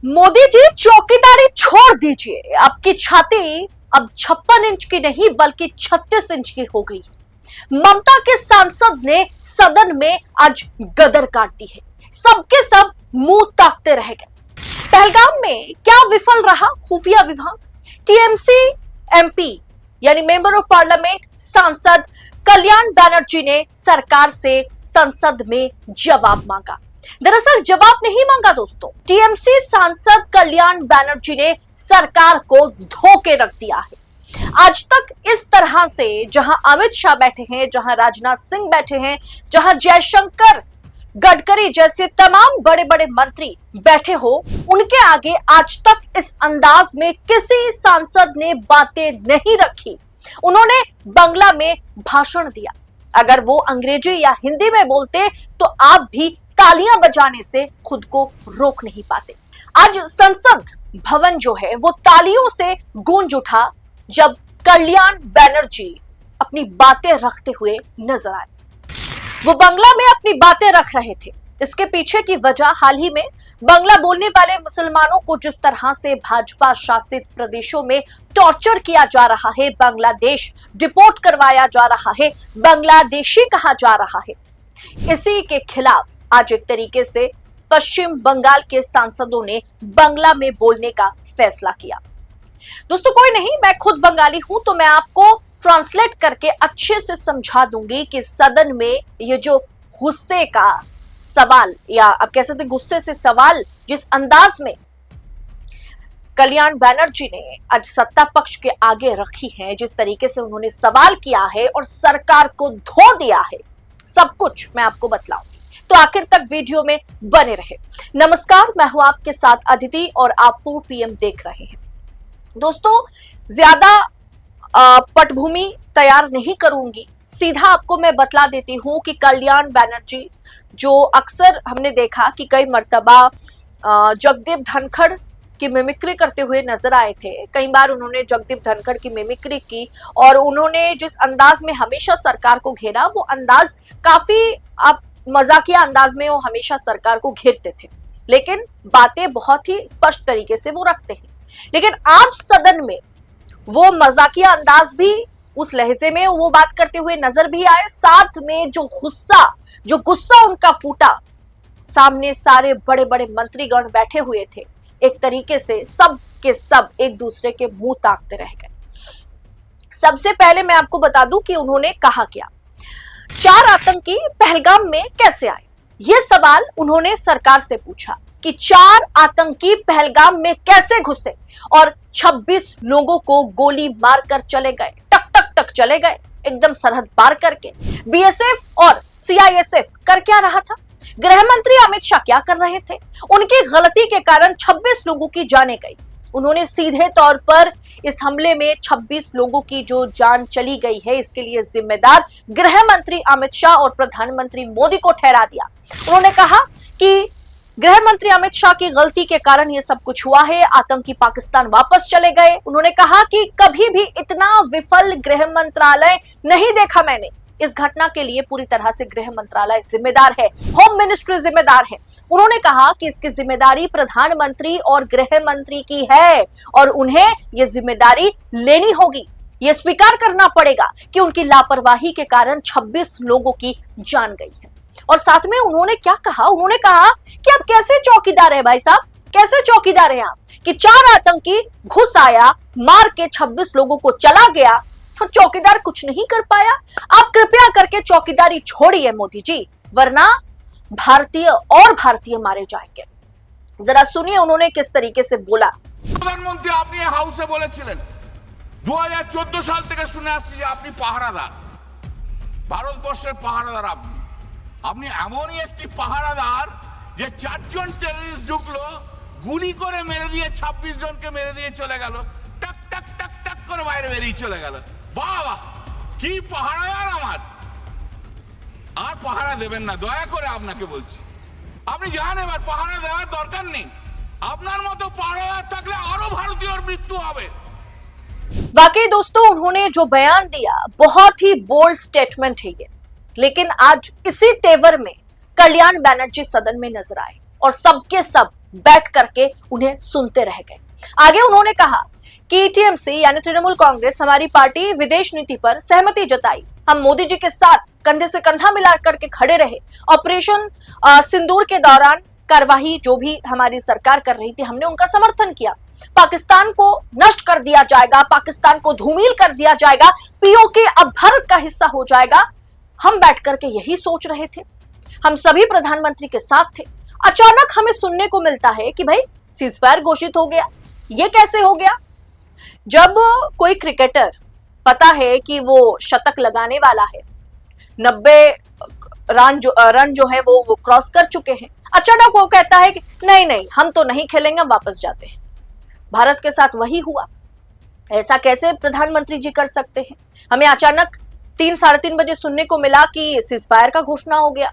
मोदी जी चौकीदारी छोड़ दीजिए, आपकी छाती अब 56 इंच की नहीं बल्कि 36 इंच की हो गई है। ममता के सांसद ने सदन में आज गदर काट दी है। सबके सब मुंह ताकते रह गए। पहलगाम में क्या विफल रहा खुफिया विभाग? टीएमसी एमपी यानी मेंबर ऑफ पार्लियामेंट सांसद कल्याण बनर्जी ने सरकार से संसद में जवाब मांगा। दरअसल जवाब नहीं मांगा दोस्तों, टीएमसी सांसद कल्याण बनर्जी ने सरकार को धोखे रख दिया है। आज तक इस तरह से जहां अमित शाह बैठे हैं, जहां राजनाथ सिंह बैठे हैं, जहां जयशंकर गडकरी जैसे तमाम बड़े बड़े मंत्री बैठे हो, उनके आगे आज तक इस अंदाज में किसी सांसद ने बातें नहीं रखी। उन्होंने बांग्ला में भाषण दिया। अगर वो अंग्रेजी या हिंदी में बोलते तो आप भी तालियां बजाने से खुद को रोक नहीं पाते। आज संसद भवन जो है वो तालियों से गूंज उठा जब कल्याण बनर्जी अपनी बातें रखते हुए नजर आए। वो बांग्ला में अपनी बातें रख रहे थे। इसके पीछे की वजह हाल ही में बांग्ला बोलने वाले मुसलमानों को जिस तरह से भाजपा शासित प्रदेशों में टॉर्चर किया जा रहा है, बांग्लादेश डिपोर्ट करवाया जा रहा है, बांग्लादेशी कहा जा रहा है, इसी के खिलाफ आज एक तरीके से पश्चिम बंगाल के सांसदों ने बांग्ला में बोलने का फैसला किया। दोस्तों कोई नहीं, मैं खुद बंगाली हूं तो मैं आपको ट्रांसलेट करके अच्छे से समझा दूंगी कि सदन में ये जो गुस्से का सवाल या आप कह सकते गुस्से से सवाल जिस अंदाज में कल्याण बनर्जी ने आज सत्ता पक्ष के आगे रखी है, जिस तरीके से उन्होंने सवाल किया है और सरकार को धो दिया है, सब कुछ मैं आपको बतलाऊंगी, तो आखिर तक वीडियो में बने रहे। नमस्कार, मैं हूं आपके साथ अदिति और आप 4 PM देख रहे हैं। दोस्तों ज्यादा पटभूमि तैयार नहीं करूंगी, सीधा आपको मैं बतला देती हूं कि कल्याण बनर्जी जो अक्सर हमने देखा कि कई मर्तबा जगदीप धनखड़ की मिमिक्री करते हुए नजर आए थे। कई बार उन्होंने जगदीप धनखड़ की मिमिक्री की और उन्होंने जिस अंदाज में हमेशा सरकार को घेरा, वो अंदाज काफी आप मजाकिया अंदाज में वो हमेशा सरकार को घेरते थे, लेकिन बातें बहुत ही स्पष्ट तरीके से वो रखते हैं। लेकिन आज सदन में वो मजाकिया अंदाज भी, उस लहजे में वो बात करते हुए नजर भी आए, साथ में जो गुस्सा उनका फूटा, सामने सारे बड़े बड़े मंत्रीगण बैठे हुए थे, एक तरीके से सब के सब एक दूसरे के मुंह ताकते रह गए। सबसे पहले मैं आपको बता दूं कि उन्होंने कहा क्या। 4 आतंकी पहलगाम में कैसे आए, यह सवाल उन्होंने सरकार से पूछा कि 4 आतंकी पहलगाम में कैसे घुसे और 26 लोगों को गोली मारकर चले गए, टक टक टक चले गए, एकदम सरहद पार करके। बीएसएफ और सीआईएसएफ कर क्या रहा था? गृह मंत्री अमित शाह क्या कर रहे थे? उनकी गलती के कारण 26 लोगों की जानें गई। उन्होंने सीधे तौर पर इस हमले में 26 लोगों की जो जान चली गई है, इसके लिए जिम्मेदार गृह मंत्री अमित शाह और प्रधानमंत्री मोदी को ठहरा दिया। उन्होंने कहा कि गृह मंत्री अमित शाह की गलती के कारण यह सब कुछ हुआ है, आतंकी पाकिस्तान वापस चले गए। उन्होंने कहा कि कभी भी इतना विफल गृह मंत्रालय नहीं देखा मैंने। इस घटना के लिए पूरी तरह से गृह मंत्रालय जिम्मेदार है, होम मिनिस्ट्री जिम्मेदार है। उन्होंने कहा कि इसकी जिम्मेदारी प्रधानमंत्री और गृह मंत्री की है और उन्हें यह जिम्मेदारी लेनी होगी। यह स्वीकार करना पड़ेगा कि उनकी लापरवाही के कारण 26 लोगों की जान गई है। और साथ में उन्होंने क्या कहा? उन्होंने कहा कि आप कैसे चौकीदार हैं भाई साहब, कैसे चौकीदार हैं आप कि 4 आतंकी घुस आया, मार के 26 लोगों को चला गया, तो चौकीदार कुछ नहीं कर पाया। आप कृपया करके चौकीदारी छोड़िए मोदी जी, वरना भारतीय मारे जाएंगे। जरा सुनिए उन्होंने किस तरीके से बोला। প্রধানমন্ত্রী আপনি হাউসে বলেছিলেন 2014 সাল থেকে শুনে আসছি যে আপনি পাহারাদার, ভারতবর্ষের পাহারাদার। আপনি এমনই একটি পাহারাদার যে 4 জন টেররিস্ট ঢুকলো, গুলি করে মেরে দিয়ে 26 জনকে মেরে দিয়ে চলে গেল, টাক টাক টাক টাক করে বাইরে বেরিয়ে চলে গেল। বাবা কি পাহারাদার আমার! আর পাহারা দেবেন না, দয়া করে আপনাকে বলছি। আপনি জানেন এবার পাহারা দেওয়ার দরকার নেই। আপনার মতো পাহারাদার থাকলে আরো ভারতীয়র মৃত্যু হবে। वाकई दोस्तों उन्होंने जो बयान दिया बहुत ही बोल्ड स्टेटमेंट है ये, लेकिन आज इसी तेवर में कल्याण बनर्जी सदन में नजर आए और सबके सब बैठ करके उन्हें सुनते रह गए। आगे उन्होंने कहा कि टीएमसी यानी तृणमूल कांग्रेस हमारी पार्टी विदेश नीति पर सहमति जताई, हम मोदी जी के साथ कंधे से कंधा मिला करके खड़े रहे। ऑपरेशन सिंदूर के दौरान कार्यवाही जो भी हमारी सरकार कर रही थी, हमने उनका समर्थन किया। पाकिस्तान को नष्ट कर दिया जाएगा, पाकिस्तान को धूमिल कर दिया जाएगा, पीओके अब भारत का हिस्सा हो जाएगा। हम बैठ करके यही सोच रहे थे, हम सभी प्रधानमंत्री के साथ थे। अचानक हमें सुनने को मिलता है कि भाई सीजफायर घोषित हो गया। ये कैसे हो गया? जब कोई क्रिकेटर पता है कि वो शतक लगाने वाला है, 90 रन जो है वो क्रॉस कर चुके हैं, अचानक वो कहता है कि नहीं हम तो नहीं खेलेंगे, हम वापस जाते हैं। भारत के साथ वही हुआ। ऐसा कैसे प्रधानमंत्री जी कर सकते हैं? हमें अचानक 3-3:30 बजे सुनने को मिला कि सीजफायर का घोषणा हो गया।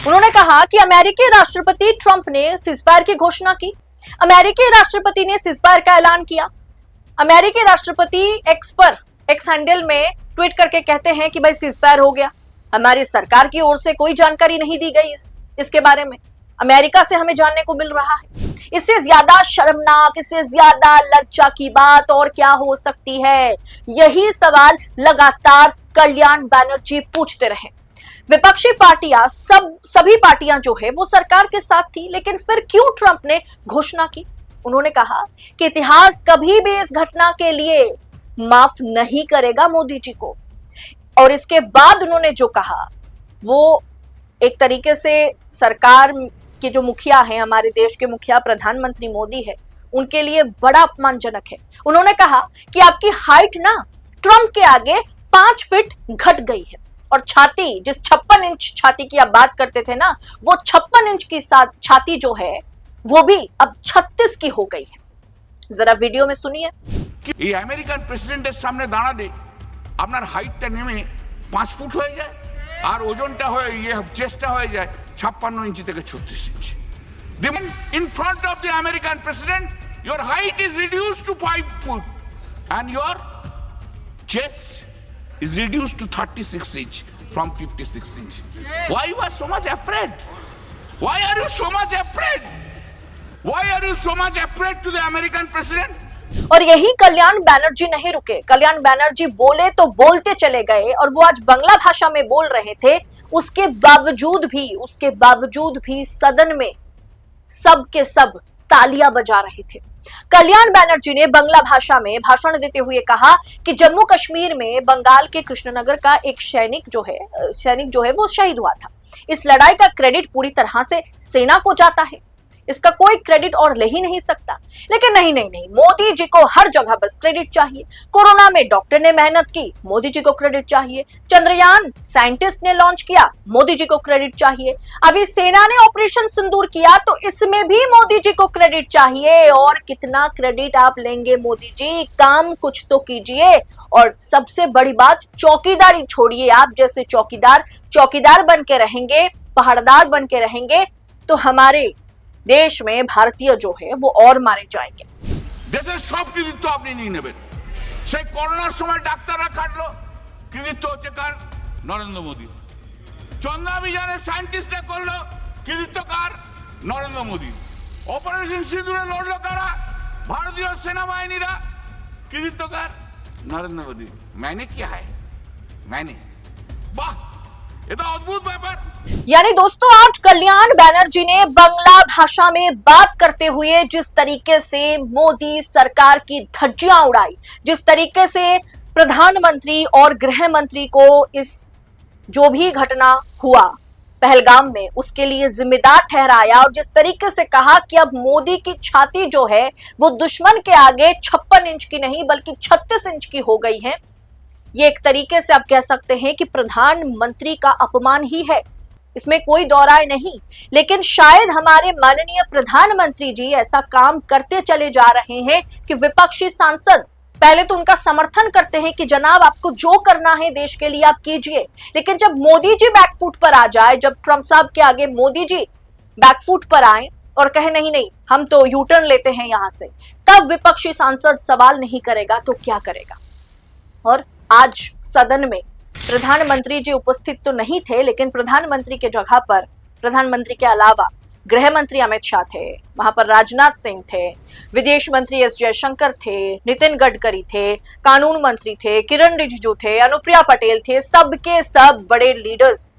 उन्होंने कहा कि अमेरिकी राष्ट्रपति ट्रंप ने सीजफायर की घोषणा की, अमेरिकी राष्ट्रपति ने सीजफायर का ऐलान किया। अमेरिकी राष्ट्रपति एक्स हैंडल में ट्वीट करके कहते हैं कि भाई सीजफायर हो गया। हमारी सरकार की ओर से कोई जानकारी नहीं दी गई इसके बारे में, अमेरिका से हमें जानने को मिल रहा है। इससे ज्यादा शर्मनाक, इससे ज्यादा लज्जा की बात और क्या हो सकती है? यही सवाल लगातार कल्याण बैनर्जी पूछते रहे। विपक्षी पार्टियां सभी पार्टियां जो है वो सरकार के साथ थी, लेकिन फिर क्यों ट्रंप ने घोषणा की? उन्होंने कहा कि इतिहास कभी भी इस घटना के लिए माफ नहीं करेगा मोदी जी को। और इसके बाद उन्होंने जो कहा वो एक तरीके से सरकार के जो मुखिया हैं, हमारे देश के मुखिया प्रधानमंत्री मोदी है, उनके लिए बड़ा अपमानजनक है। उन्होंने कहा कि आपकी हाइट ना ट्रंप के आगे 5 फीट घट गई है, और छाती, जिस 56 इंच छाती की आप बात करते थे ना, वो 56 इंच की छाती जो है वो भी अब 36 की हो गई है। जरा वीडियो में सुनिए। এই আমেরিকান প্রেসিডেন্টের সামনে দাঁড়ালে আপনার হাইটটা নেমে 5 ফুট হয়ে যায়, আর ওজনটা হয়ে চেস্টটা হয়ে যায় 56 ইঞ্চি থেকে 36 ইঞ্চি। In front of the American president, your height is reduced to 5 foot and your chest is reduced to 36 inch from 56 inch. Why you are so much afraid? Why are you so much afraid? Why are you so much afraid to the American president? और यही कल्याण बैनर्जी नहीं रुके। कल्याण बैनर्जी बोले तो बोलते चले गए, और वो आज बांग्ला भाषा में बोल रहे थे। उसके बावजूद भी सदन में सब के सब तालियां बजा रहे थे। कल्याण बैनर्जी ने बांग्ला भाषा में भाषण देते हुए कहा कि जम्मू कश्मीर में बंगाल के कृष्णनगर का एक सैनिक जो है वो शहीद हुआ था। इस लड़ाई का क्रेडिट पूरी तरह से सेना को जाता है, इसका कोई क्रेडिट और ले ही नहीं सकता। लेकिन नहीं, मोदी जी को हर जगह बस क्रेडिट चाहिए। कोरोना में डॉक्टर ने मेहनत की, मोदी जी को क्रेडिट चाहिए। चंद्रयान साइंटिस्ट ने लॉन्च किया, मोदी जी को क्रेडिट चाहिए। अभी सेना ने ऑपरेशन सिंदूर किया, तो इसमें भी मोदी जी को क्रेडिट चाहिए। और कितना क्रेडिट आप लेंगे मोदी जी? काम कुछ तो कीजिए। और सबसे बड़ी बात, चौकीदारी छोड़िए। आप जैसे चौकीदार बन के रहेंगे, पहाड़दार बन के रहेंगे, तो हमारे देश में भारतीय जो है वो और मारे जाएंगे। দেশের সব কৃতিত্ব আপনি নিয়ে নেবেন। সেই করোনার সময় ডাক্তাররা কাটলো, কৃতিত্ব হচ্ছে কার? নরেন্দ্র মোদী। চন্দ্রাভিযানে সায়েন্টিস্টরা করলো, কৃতিত্ব কার? নরেন্দ্র মোদী। অপারেশন সিঁদুরে লড়লো কারা? ভারতীয় সেনাবাহিনীরা। কৃতিত্ব কার? নরেন্দ্র মোদী। मैंने क्या है? मैंने। वाह, ये तो अद्भुत व्यापार। यानी दोस्तों, आज कल्याण बैनर्जी ने बांग्ला भाषा में बात करते हुए जिस तरीके से मोदी सरकार की धज्जियां उड़ाई, जिस तरीके से प्रधानमंत्री और गृह मंत्री को इस जो भी घटना हुआ पहलगाम में उसके लिए जिम्मेदार ठहराया, और जिस तरीके से कहा कि अब मोदी की छाती जो है वो दुश्मन के आगे 56 इंच की नहीं बल्कि 36 इंच की हो गई है, ये एक तरीके से आप कह सकते हैं कि प्रधानमंत्री का अपमान ही है, इसमें कोई दो राय नहीं। लेकिन शायद हमारे माननीय प्रधानमंत्री जी ऐसा काम करते चले जा रहे हैं कि विपक्षी सांसद पहले तो उनका समर्थन करते हैं कि जनाब आपको जो करना है देश के लिए आप कीजिए, लेकिन जब मोदी जी बैकफुट पर आ जाए, जब ट्रंप साहब के आगे मोदी जी बैकफुट पर आए और कहे नहीं हम तो यू टर्न लेते हैं यहां से, तब विपक्षी सांसद सवाल नहीं करेगा तो क्या करेगा। और आज सदन में प्रधानमंत्री जी उपस्थित तो नहीं थे, लेकिन प्रधानमंत्री के जगह पर, प्रधानमंत्री के अलावा गृह मंत्री अमित शाह थे, वहां पर राजनाथ सिंह थे, विदेश मंत्री एस जयशंकर थे, नितिन गडकरी थे, कानून मंत्री थे, किरण रिजिजू थे, अनुप्रिया पटेल थे, सबके सब बड़े लीडर्स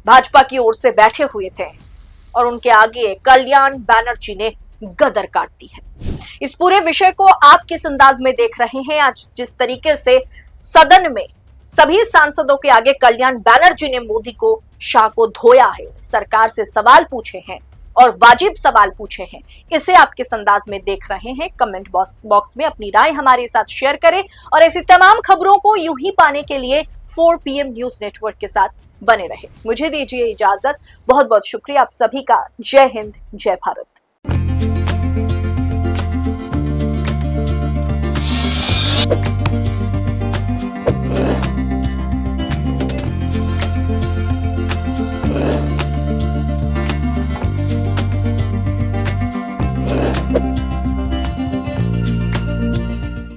भाजपा की ओर से बैठे हुए थे और उनके आगे कल्याण बनर्जी ने गदर काट दी है। इस पूरे विषय को आप किस अंदाज में देख रहे हैं? आज जिस तरीके से सदन में सभी सांसदों के आगे कल्याण बनर्जी ने मोदी को, शाह को धोया है, सरकार से सवाल पूछे हैं और वाजिब सवाल पूछे हैं, इसे आप किस अंदाज में देख रहे हैं? कमेंट बॉक्स में अपनी राय हमारे साथ शेयर करें और ऐसी तमाम खबरों को यूं ही पाने के लिए 4 PM न्यूज नेटवर्क के साथ बने रहे। मुझे दीजिए इजाजत। बहुत बहुत शुक्रिया आप सभी का। जय हिंद, जय भारत।